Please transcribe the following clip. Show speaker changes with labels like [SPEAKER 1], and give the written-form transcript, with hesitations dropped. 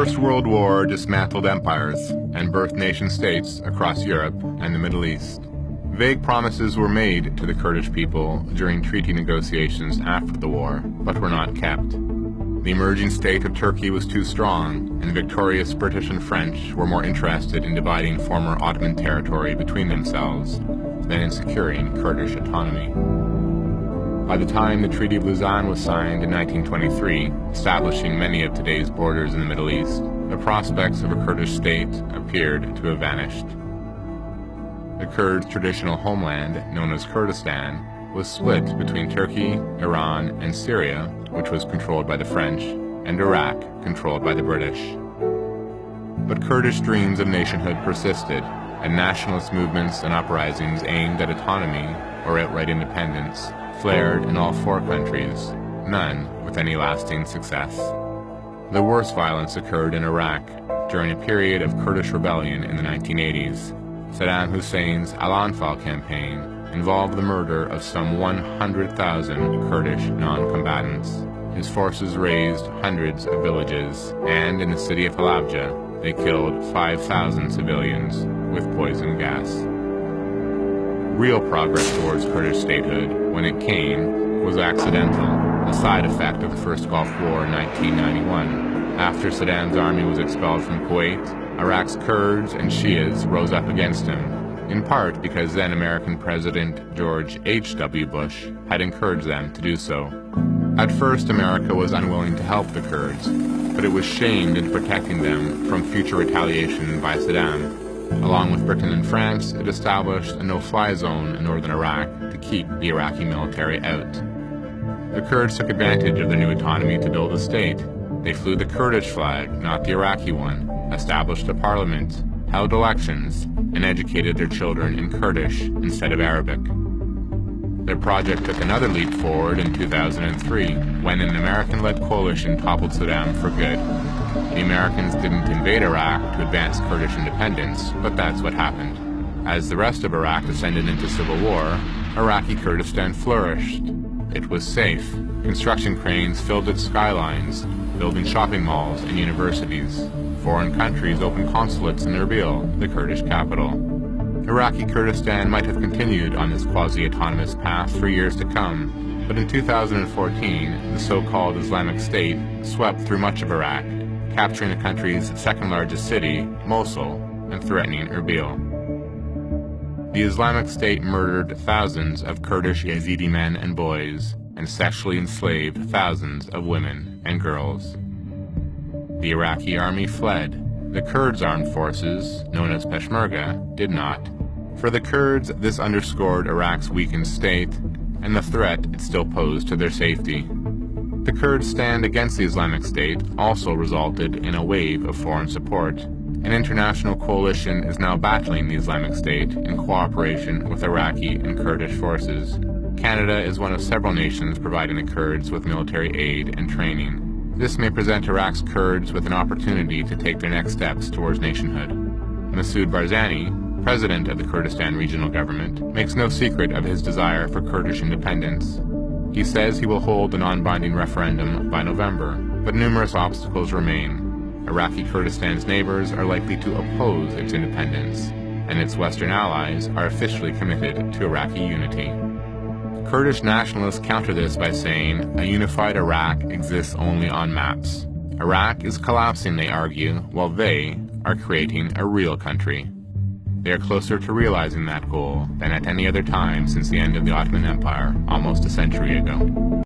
[SPEAKER 1] First World War dismantled empires and birthed nation-states across Europe and the Middle East. Vague promises were made to the Kurdish people during treaty negotiations after the war, but were not kept. The emerging state of Turkey was too strong, and the victorious British and French were more interested in dividing former Ottoman territory between themselves than in securing Kurdish autonomy. By the time the Treaty of Lausanne was signed in 1923, establishing many of today's borders in the Middle East, the prospects of a Kurdish state appeared to have vanished. The Kurds' traditional homeland, known as Kurdistan, was split between Turkey, Iran, and Syria, which was controlled by the French, and Iraq, controlled by the British. But Kurdish dreams of nationhood persisted, and nationalist movements and uprisings aimed at autonomy or outright independence flared in all four countries, none with any lasting success. The worst violence occurred in Iraq during a period of Kurdish rebellion in the 1980s. Saddam Hussein's Al-Anfal campaign involved the murder of some 100,000 Kurdish non-combatants. His forces razed hundreds of villages, and in the city of Halabja, they killed 5,000 civilians with poison gas. Real progress towards Kurdish statehood, when it came, was accidental, a side effect of the First Gulf War in 1991. After Saddam's army was expelled from Kuwait, Iraq's Kurds and Shias rose up against him, in part because then American President George H.W. Bush had encouraged them to do so. At first, America was unwilling to help the Kurds, but it was shamed into protecting them from future retaliation by Saddam. Along with Britain and France, it established a no-fly zone in northern Iraq to keep the Iraqi military out. The Kurds took advantage of their new autonomy to build a state. They flew the Kurdish flag, not the Iraqi one, established a parliament, held elections, and educated their children in Kurdish instead of Arabic. Their project took another leap forward in 2003, when an American-led coalition toppled Saddam for good. The Americans didn't invade Iraq to advance Kurdish independence, but that's what happened. As the rest of Iraq descended into civil war, Iraqi Kurdistan flourished. It was safe. Construction cranes filled its skylines, building shopping malls and universities. Foreign countries opened consulates in Erbil, the Kurdish capital. Iraqi Kurdistan might have continued on this quasi-autonomous path for years to come, but in 2014, the so-called Islamic State swept through much of Iraq, capturing the country's second-largest city, Mosul, and threatening Erbil. The Islamic State murdered thousands of Kurdish Yazidi men and boys, and sexually enslaved thousands of women and girls. The Iraqi army fled. The Kurds' armed forces, known as Peshmerga, did not. For the Kurds, this underscored Iraq's weakened state and the threat it still posed to their safety. The Kurds' stand against the Islamic State also resulted in a wave of foreign support. An international coalition is now battling the Islamic State in cooperation with Iraqi and Kurdish forces. Canada is one of several nations providing the Kurds with military aid and training. This may present Iraq's Kurds with an opportunity to take their next steps towards nationhood. Masoud Barzani, president of the Kurdistan Regional Government, makes no secret of his desire for Kurdish independence. He says he will hold a non-binding referendum by November, but numerous obstacles remain. Iraqi Kurdistan's neighbors are likely to oppose its independence, and its Western allies are officially committed to Iraqi unity. Kurdish nationalists counter this by saying a unified Iraq exists only on maps. Iraq is collapsing, they argue, while they are creating a real country. They are closer to realizing that goal than at any other time since the end of the Ottoman Empire almost a century ago.